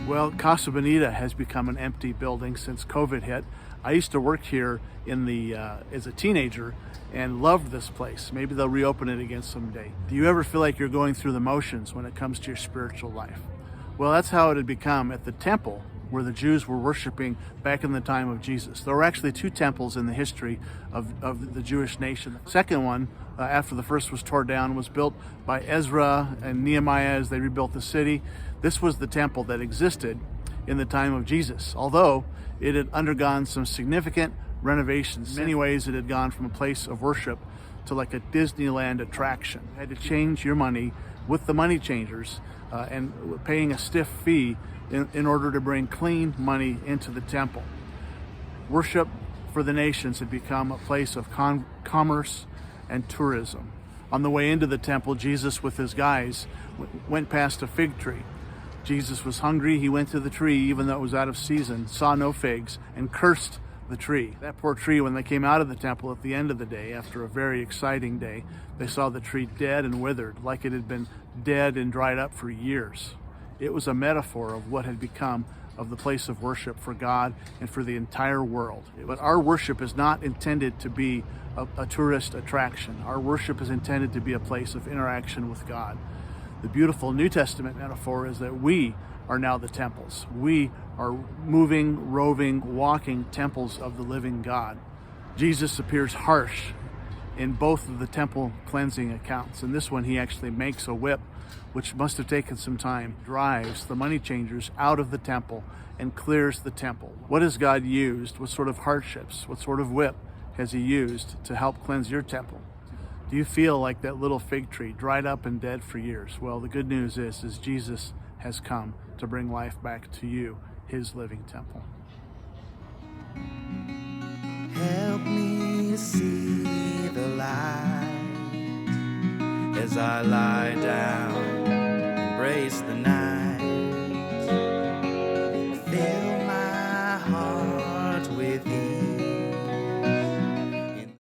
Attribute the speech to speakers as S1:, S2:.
S1: Well, Casa Bonita has become an empty building since COVID hit. I used to work here as a teenager and loved this place. Maybe they'll reopen it again someday. Do you ever feel like you're going through the motions when it comes to your spiritual life? Well, that's how it had become at the temple where the Jews were worshiping back in the time of Jesus. There were actually two temples in the history of the Jewish nation. The second one, after the first was torn down, was built by Ezra and Nehemiah as they rebuilt the city. This was the temple that existed in the time of Jesus, although it had undergone some significant renovations. In many ways, it had gone from a place of worship to like a Disneyland attraction. You had to change your money with the money changers and paying a stiff fee in order to bring clean money into the temple. Worship for the nations had become a place of commerce and tourism. On the way into the temple, Jesus with his guys went past a fig tree. Jesus was hungry. He went to the tree, even though it was out of season, saw no figs, and cursed the tree. That poor tree, when they came out of the temple at the end of the day, after a very exciting day, they saw the tree dead and withered, like it had been dead and dried up for years. It was a metaphor of what had become of the place of worship for God and for the entire world. But our worship is not intended to be a tourist attraction. Our worship is intended to be a place of interaction with God. The beautiful New Testament metaphor is that we are now the temples. We are moving, roving, walking temples of the living God. Jesus appears harsh in both of the temple cleansing accounts. In this one, he actually makes a whip, which must have taken some time, drives the money changers out of the temple and clears the temple. What has God used? What sort of hardships? What sort of whip has he used to help cleanse your temple? Do you feel like that little fig tree, dried up and dead for years? Well, the good news is Jesus has come to bring life back to you, his living temple.
S2: Help me to see the light as I lie down, embrace the night.